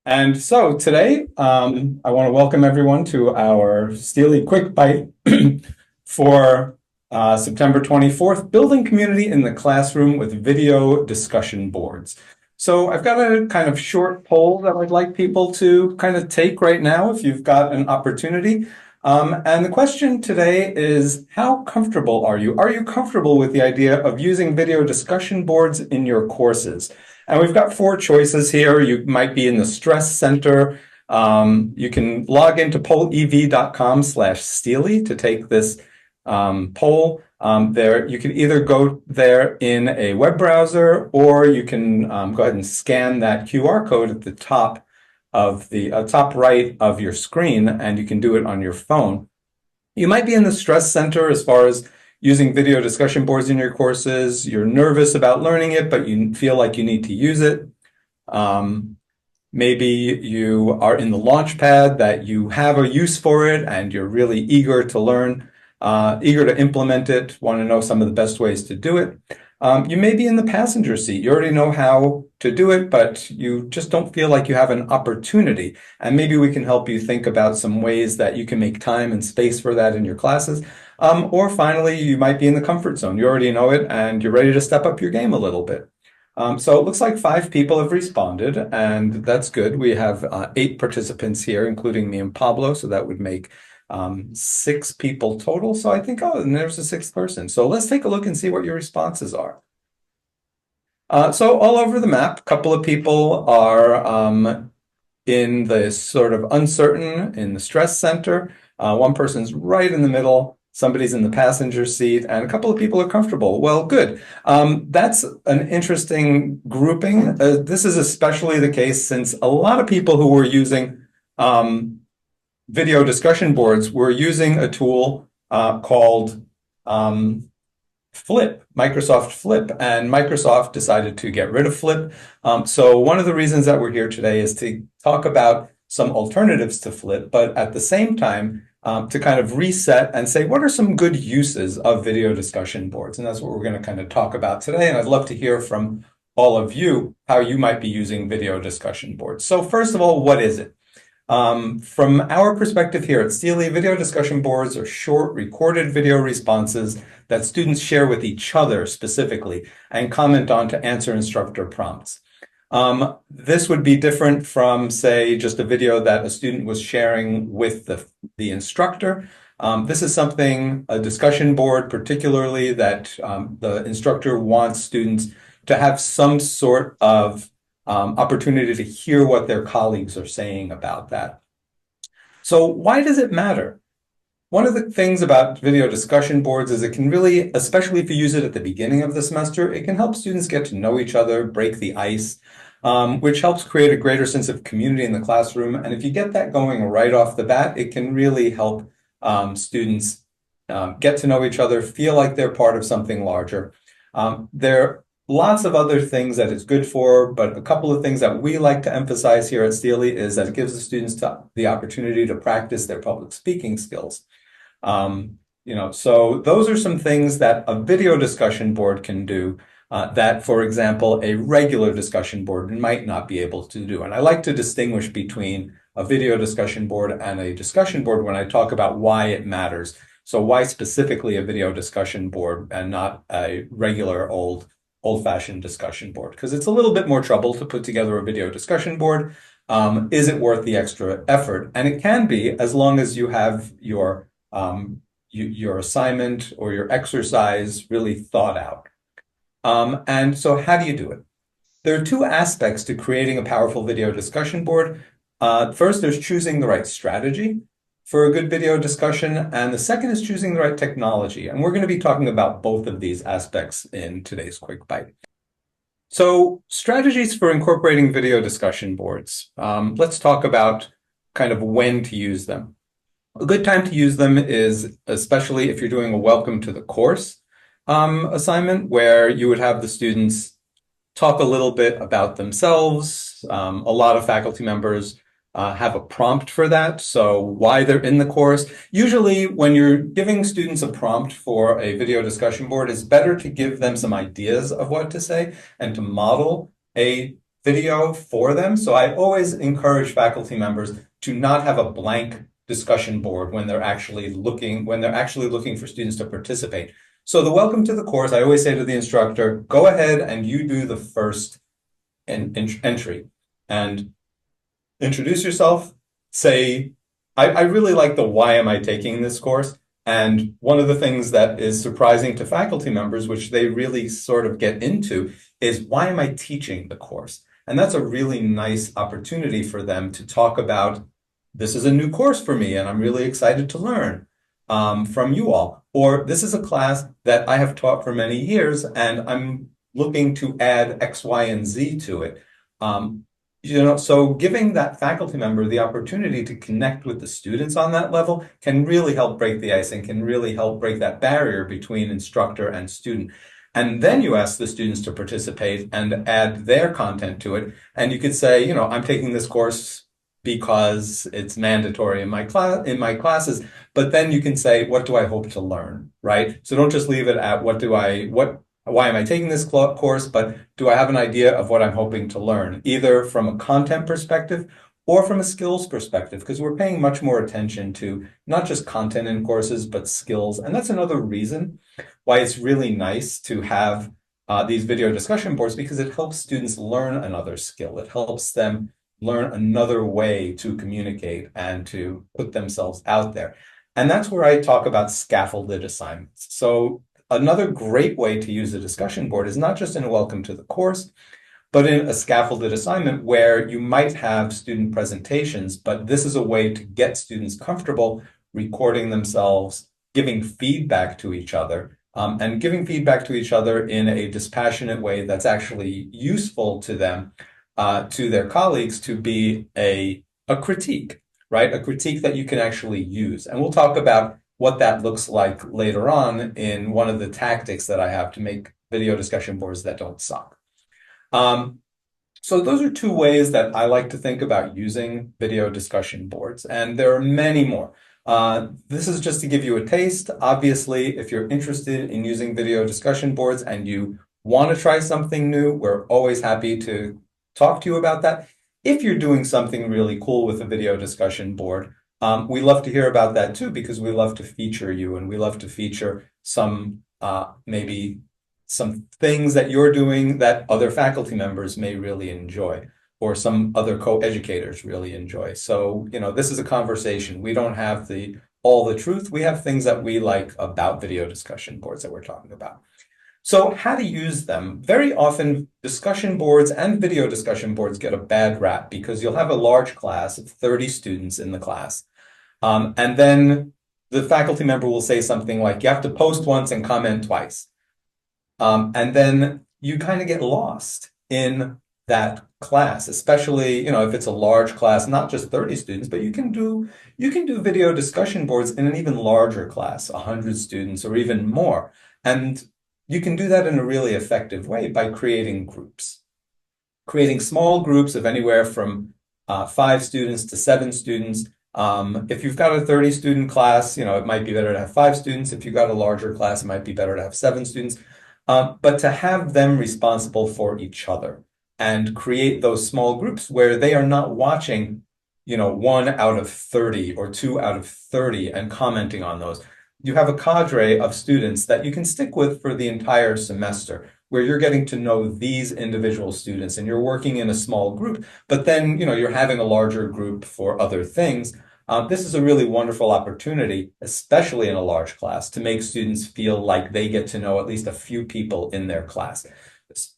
And so today, I want to welcome everyone to our STLI Quick Bite for September 24th, Building Community in the Classroom with Video Discussion Boards. So I've got a kind of short poll that I'd like people to kind of take right now if you've got an opportunity. And the question today is, how comfortable are you? Are you comfortable with the idea of using video discussion boards in your courses? And we've got four choices here. You might be in the stress center. You can log into pollev.com/STLI to take this poll. There, you can either go there in a web browser, or you can go ahead and scan that QR code at the top of the top right of your screen, and you can do it on your phone. You might be in the stress center as far as using video discussion boards in your courses. You're nervous about learning it, but you feel like you need to use it. Maybe you are in the launch pad, that you have a use for it and you're really eager to learn, eager to implement it, want to know some of the best ways to do it. You may be in the passenger seat. You already know how to do it, but you just don't feel like you have an opportunity. And maybe we can help you think about some ways that you can make time and space for that in your classes. Or finally, you might be in the comfort zone. You already know it and you're ready to step up your game a little bit. So it looks like 5 people have responded, and that's good. We have 8 participants here, including me and Pablo, so that would make 6 people total. So I think, oh, and there's a 6th person. So let's take a look and see what your responses are. So all over the map, a couple of people are in the sort of uncertain, in the stress center. One person's right in the middle. Somebody's in the passenger seat, and a couple of people are comfortable. Well, good. That's an interesting grouping. This is especially the case since a lot of people who were using video discussion boards were using a tool called Flip, Microsoft Flip, and Microsoft decided to get rid of Flip. So one of the reasons that we're here today is to talk about some alternatives to Flip, but at the same time, to kind of reset and say, what are some good uses of video discussion boards? And that's what we're going to kind of talk about today. And I'd love to hear from all of you how you might be using video discussion boards. So first of all, what is it? From our perspective here at STLI, video discussion boards are short recorded video responses that students share with each other specifically and comment on to answer instructor prompts. This would be different from, say, just a video that a student was sharing with the instructor. This is something, a discussion board particularly, that the instructor wants students to have some sort of opportunity to hear what their colleagues are saying about that. So why does it matter? One of the things about video discussion boards is it can really, especially if you use it at the beginning of the semester, it can help students get to know each other, break the ice, which helps create a greater sense of community in the classroom. And if you get that going right off the bat, it can really help students get to know each other, feel like they're part of something larger. There are lots of other things that it's good for, but a couple of things that we like to emphasize here at STLI is that it gives the students the opportunity to practice their public speaking skills. So those are some things that a video discussion board can do that, for example, a regular discussion board might not be able to do. And I like to distinguish between a video discussion board and a discussion board when I talk about why it matters. So why specifically a video discussion board and not a regular old-fashioned discussion board? Because it's a little bit more trouble to put together a video discussion board. Is it worth the extra effort? And it can be, as long as you have your assignment or your exercise really thought out. And so how do you do it? There are 2 aspects to creating a powerful video discussion board. First, there's choosing the right strategy for a good video discussion, and the second is choosing the right technology. And we're going to be talking about both of these aspects in today's Quick Bite. So strategies for incorporating video discussion boards. Let's talk about kind of when to use them. A good time to use them is especially if you're doing a welcome to the course assignment, where you would have the students talk a little bit about themselves. A lot of faculty members have a prompt for that, so why they're in the course. Usually when you're giving students a prompt for a video discussion board, it's better to give them some ideas of what to say and to model a video for them. So I always encourage faculty members to not have a blank discussion board when they're actually looking for students to participate. So the welcome to the course, I always say to the instructor, go ahead and you do the first entry and introduce yourself. Say, I really like the why am I taking this course? And one of the things that is surprising to faculty members, which they really sort of get into, is why am I teaching the course? And that's a really nice opportunity for them to talk about, this is a new course for me and I'm really excited to learn from you all. Or this is a class that I have taught for many years and I'm looking to add X, Y, and Z to it. So giving that faculty member the opportunity to connect with the students on that level can really help break the ice and can really help break that barrier between instructor and student. And then you ask the students to participate and add their content to it. And you could say, I'm taking this course because it's mandatory in my classes. But then you can say, what do I hope to learn, right? So don't just leave it at why am I taking this course, but do I have an idea of what I'm hoping to learn, either from a content perspective or from a skills perspective, because we're paying much more attention to not just content in courses, but skills. And that's another reason why it's really nice to have these video discussion boards, because it helps students learn another skill. It helps them learn another way to communicate and to put themselves out there. And that's where I talk about scaffolded assignments. So another great way to use a discussion board is not just in a welcome to the course, but in a scaffolded assignment where you might have student presentations, but this is a way to get students comfortable recording themselves, giving feedback to each other, and giving feedback to each other in a dispassionate way that's actually useful to them, to their colleagues, to be a critique, right? A critique that you can actually use. And we'll talk about what that looks like later on in one of the tactics that I have to make video discussion boards that don't suck. So those are two ways that I like to think about using video discussion boards, and there are many more. This is just to give you a taste. Obviously, if you're interested in using video discussion boards and you want to try something new, we're always happy to talk to you about that. If you're doing something really cool with a video discussion board, we love to hear about that too, because we love to feature you and we love to feature some maybe some things that you're doing that other faculty members may really enjoy, or some other co-educators really enjoy. So, this is a conversation. We don't have all the truth. We have things that we like about video discussion boards that we're talking about. So how to use them. Very often discussion boards and video discussion boards get a bad rap because you'll have a large class of 30 students in the class. And then the faculty member will say something like, you have to post once and comment twice. And then you kind of get lost in that class, especially, if it's a large class, not just 30 students, but you can do video discussion boards in an even larger class, 100 students or even more. And you can do that in a really effective way by creating groups. Creating small groups of anywhere from 5 students to 7 students. If you've got a 30-student class, it might be better to have 5 students. If you've got a larger class, it might be better to have 7 students. But to have them responsible for each other and create those small groups where they are not watching, 1 out of 30 or 2 out of 30 and commenting on those. You have a cadre of students that you can stick with for the entire semester, where you're getting to know these individual students and you're working in a small group, but then, you're having a larger group for other things. This is a really wonderful opportunity, especially in a large class, to make students feel like they get to know at least a few people in their class.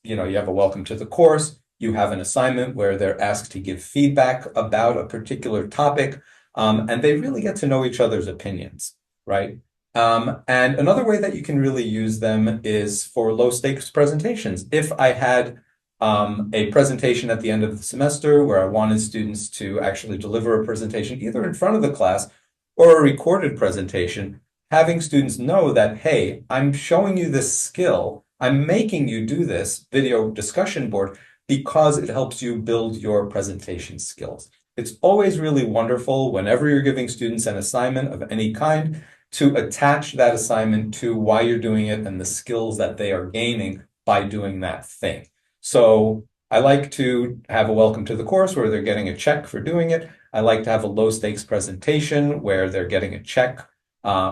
You have a welcome to the course, you have an assignment where they're asked to give feedback about a particular topic, and they really get to know each other's opinions, right? And another way that you can really use them is for low stakes presentations. If I had a presentation at the end of the semester where I wanted students to actually deliver a presentation either in front of the class or a recorded presentation, having students know that, hey, I'm showing you this skill, I'm making you do this video discussion board because it helps you build your presentation skills. It's always really wonderful whenever you're giving students an assignment of any kind to attach that assignment to why you're doing it and the skills that they are gaining by doing that thing. So I like to have a welcome to the course where they're getting a check for doing it. I like to have a low stakes presentation where they're getting a check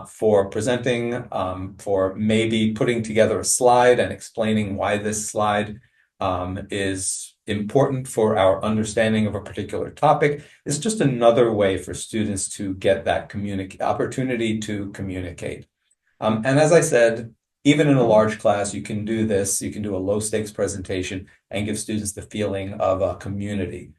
for presenting, for maybe putting together a slide and explaining why this slide is important for our understanding of a particular topic. It's just another way for students to get that opportunity to communicate. And as I said, even in a large class, you can do this. You can do a low stakes presentation and give students the feeling of a community,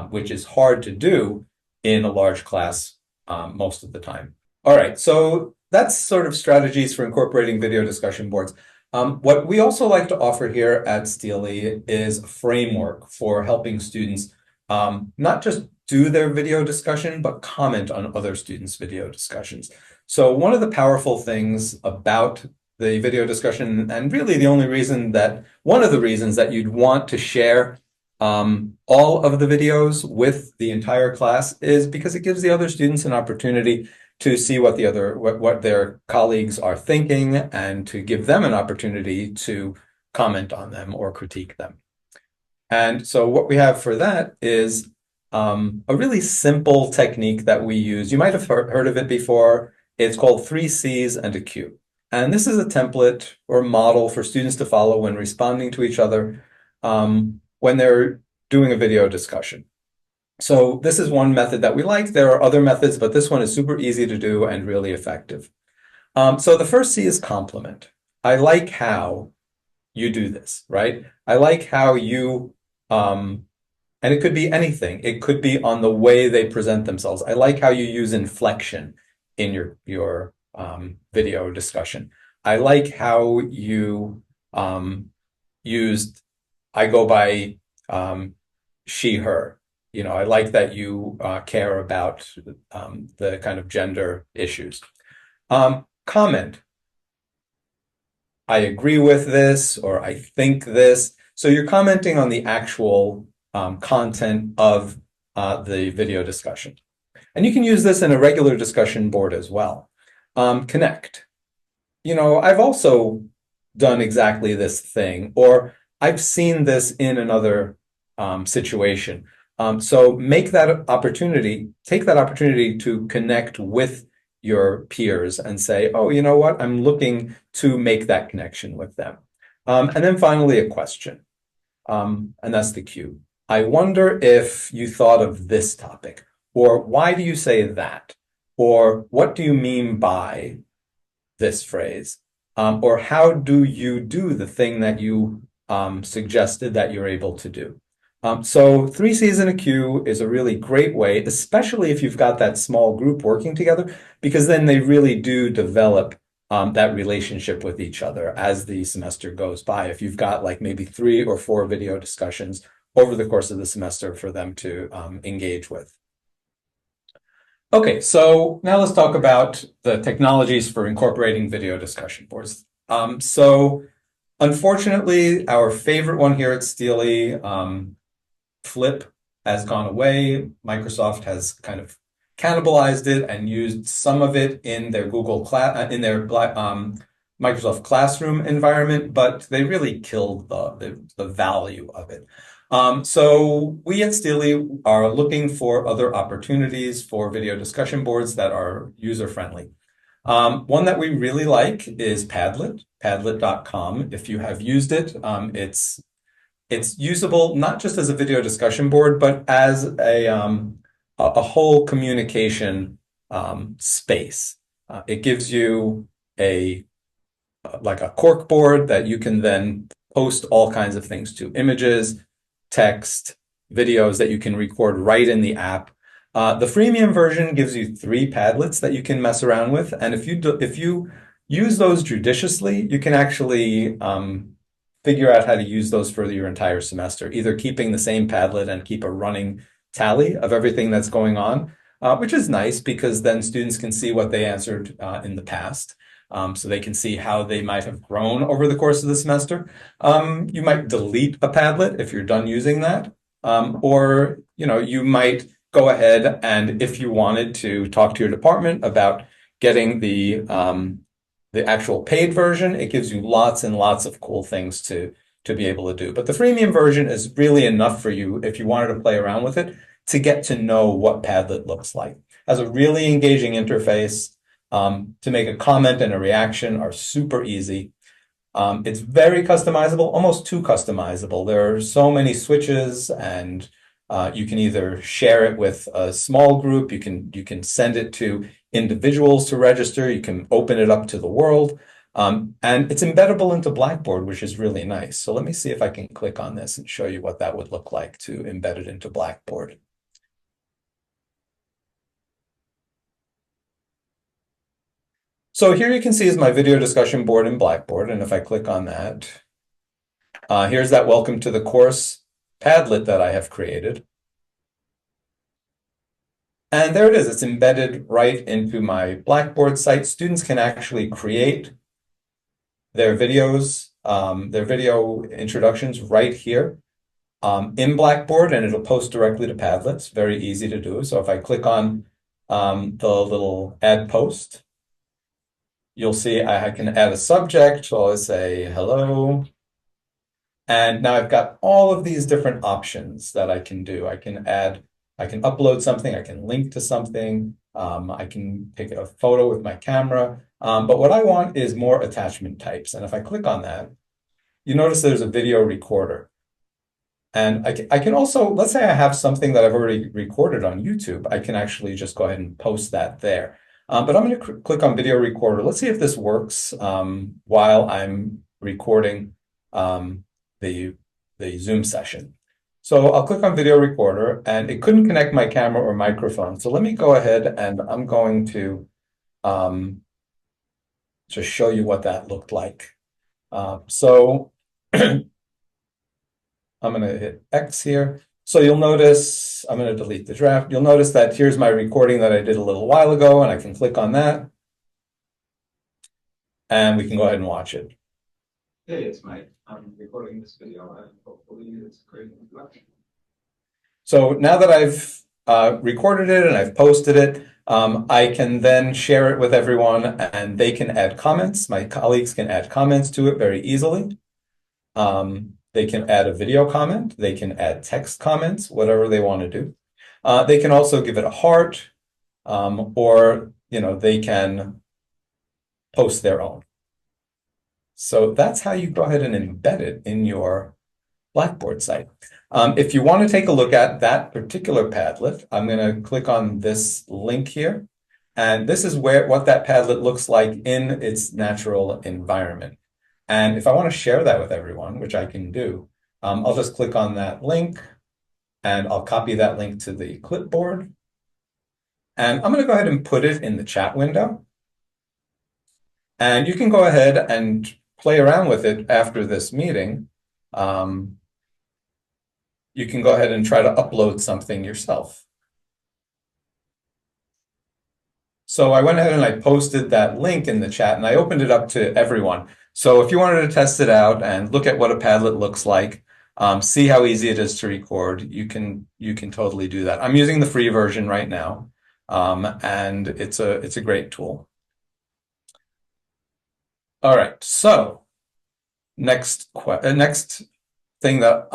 which is hard to do in a large class most of the time. All right, so that's sort of strategies for incorporating video discussion boards. What we also like to offer here at STLI is a framework for helping students not just do their video discussion, but comment on other students' video discussions. So one of the powerful things about the video discussion, and really one of the reasons that you'd want to share all of the videos with the entire class is because it gives the other students an opportunity to see what their colleagues are thinking and to give them an opportunity to comment on them or critique them. And so what we have for that is a really simple technique that we use. You might have heard of it before. It's called 3 C's and a Q. And this is a template or model for students to follow when responding to each other when they're doing a video discussion. So this is one method that we like. There are other methods, but this one is super easy to do and really effective. So the first C is compliment. I like how you do this, right? I like how you, and it could be anything. It could be on the way they present themselves. I like how you use inflection in your video discussion. I like how you used, I go by she, her. You know, I like that you care about the kind of gender issues. Comment. I agree with this, or I think this. So you're commenting on the actual content of the video discussion. And you can use this in a regular discussion board as well. Connect. You know, I've also done exactly this thing, or I've seen this in another situation. So take that opportunity to connect with your peers and say, oh, you know what? I'm looking to make that connection with them. And then finally, a question. And that's the Q. I wonder if you thought of this topic, or why do you say that? Or what do you mean by this phrase? Or how do you do the thing that you suggested that you're able to do? So 3 C's and a Q is a really great way, especially if you've got that small group working together, because then they really do develop that relationship with each other as the semester goes by. If you've got like maybe 3 or 4 video discussions over the course of the semester for them to engage with. Okay, so now let's talk about the technologies for incorporating video discussion boards. So unfortunately, our favorite one here at STLI, Flip, has gone away. Microsoft has kind of cannibalized it and used some of it in their Microsoft Classroom environment, but they really killed the value of it. So we at STLI are looking for other opportunities for video discussion boards that are user-friendly. One that we really like is Padlet, padlet.com. If you have used it, it's usable not just as a video discussion board, but as a whole communication space. It gives you like a cork board that you can then post all kinds of things to: images, text, videos that you can record right in the app. The freemium version gives you 3 Padlets that you can mess around with, and if you use those judiciously, you can actually figure out how to use those for your entire semester, either keeping the same Padlet and keep a running tally of everything that's going on, which is nice because then students can see what they answered in the past. So they can see how they might have grown over the course of the semester. You might delete a Padlet if you're done using that, or you might go ahead and, if you wanted to, talk to your department about getting the actual paid version. It gives you lots and lots of cool things to to be able to do. But the freemium version is really enough for you if you wanted to play around with it to get to know what Padlet looks like. It has a really engaging interface. To make a comment and a reaction are super easy. It's very customizable, almost too customizable. There are so many switches, and you can either share it with a small group, you can send it to individuals to register, you can open it up to the world, and it's embeddable into Blackboard, which is really nice. So let me see if I can click on this and show you what that would look like to embed it into Blackboard. So here you can see is my video discussion board in Blackboard, and if I click on that, here's that welcome to the course Padlet that I have created. And there it is, it's embedded right into my Blackboard site. Students can actually create their videos, their video introductions right here in Blackboard, and it'll post directly to Padlet. It's very easy to do. So if I click on the little add post, you'll see I can add a subject. So I'll say hello. And now I've got all of these different options that I can do. I can upload something, I can link to something, I can take a photo with my camera. But what I want is more attachment types. And if I click on that, you notice there's a video recorder. And I can also, let's say I have something that I've already recorded on YouTube, I can actually just go ahead and post that there. But I'm going to click on video recorder. Let's see if this works while I'm recording the Zoom session. So I'll click on video recorder, and it couldn't connect my camera or microphone. So let me go ahead and I'm going to just show you what that looked like. So I'm going to hit X here. So you'll notice, I'm going to delete the draft. You'll notice that here's my recording that I did a little while ago, and I can click on that. And we can go ahead and watch it. Hey, it's Mike. I'm recording this video, and hopefully it's a great introduction. So now that I've recorded it and I've posted it, I can then share it with everyone, and they can add comments. My colleagues can add comments to it very easily. They can add a video comment. They can add text comments, whatever they want to do. They can also give it a heart, or they can post their own. So that's how you go ahead and embed it in your Blackboard site. If you want to take a look at that particular Padlet, I'm going to click on this link here. And this is what that Padlet looks like in its natural environment. And if I want to share that with everyone, which I can do, I'll just click on that link, and I'll copy that link to the clipboard. And I'm going to go ahead and put it in the chat window. And you can go ahead and play around with it after this meeting. You can go ahead and try to upload something yourself. So I went ahead and I posted that link in the chat, and I opened it up to everyone. So if you wanted to test it out and look at what a Padlet looks like, see how easy it is to record, you can totally do that. I'm using the free version right now, and it's a great tool. All right, so next thing that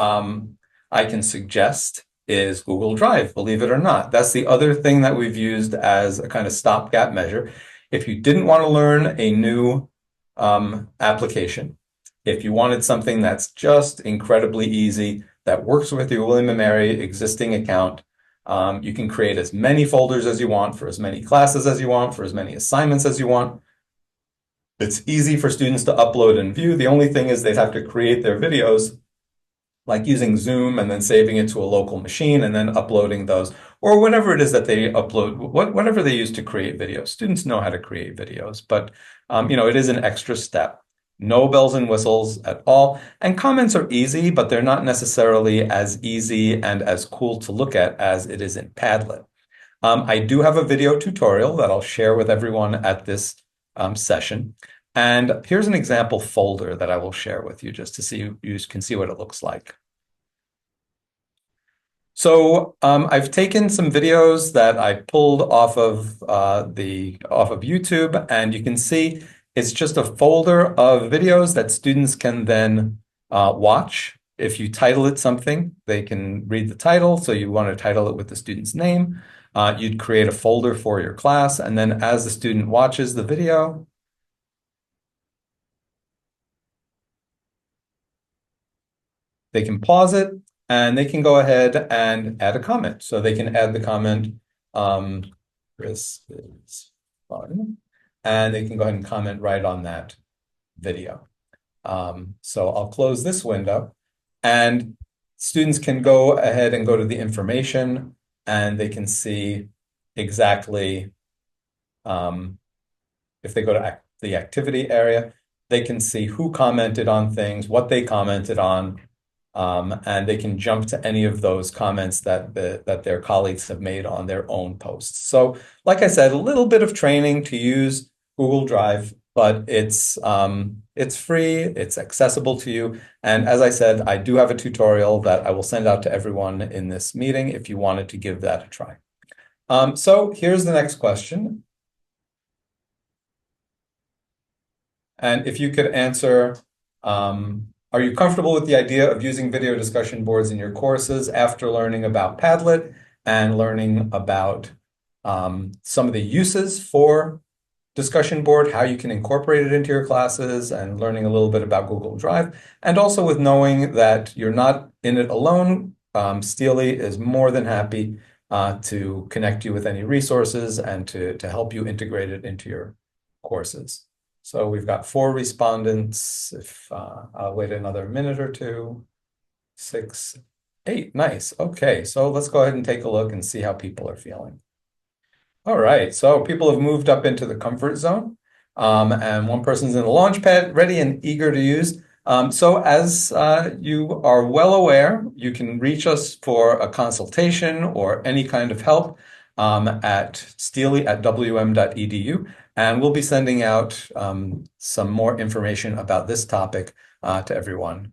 I can suggest is Google Drive, believe it or not. That's the other thing that we've used as a kind of stopgap measure. If you didn't want to learn a new application, if you wanted something that's just incredibly easy, that works with your William & Mary existing account, you can create as many folders as you want for as many classes as you want, for as many assignments as you want. It's easy for students to upload and view. The only thing is they'd have to create their videos, like using Zoom and then saving it to a local machine and then uploading those, or whatever it is that they upload, whatever they use to create videos. Students know how to create videos, but it is an extra step. No bells and whistles at all. And comments are easy, but they're not necessarily as easy and as cool to look at as it is in Padlet. I do have a video tutorial that I'll share with everyone at this session. And here's an example folder that I will share with you just to see you can see what it looks like. So I've taken some videos that I pulled off of YouTube, and you can see it's just a folder of videos that students can then watch. If you title it something, they can read the title. So you want to title it with the student's name. You'd create a folder for your class, and then as the student watches the video, they can pause it and they can go ahead and add a comment. So they can add the comment, this is fun, and they can go ahead and comment right on that video. So I'll close this window, and students can go ahead and go to the information, and they can see exactly, if they go to the activity area, they can see who commented on things, what they commented on, and they can jump to any of those comments that their colleagues have made on their own posts. So, like I said, a little bit of training to use Google Drive, but it's free, it's accessible to you. And as I said, I do have a tutorial that I will send out to everyone in this meeting if you wanted to give that a try. So here's the next question. And if you could answer, are you comfortable with the idea of using video discussion boards in your courses after learning about Padlet and learning about some of the uses for discussion board, how you can incorporate it into your classes, and learning a little bit about Google Drive, and also with knowing that you're not in it alone. STLI is more than happy to connect you with any resources and to help you integrate it into your courses. So we've got 4 respondents. If I'll wait another minute or two. 6, 8, nice. Okay, so let's go ahead and take a look and see how people are feeling. All right, so people have moved up into the comfort zone, and one person's in the launch pad, ready and eager to use. So as you are well aware, you can reach us for a consultation or any kind of help at stli@wm.edu, and we'll be sending out some more information about this topic to everyone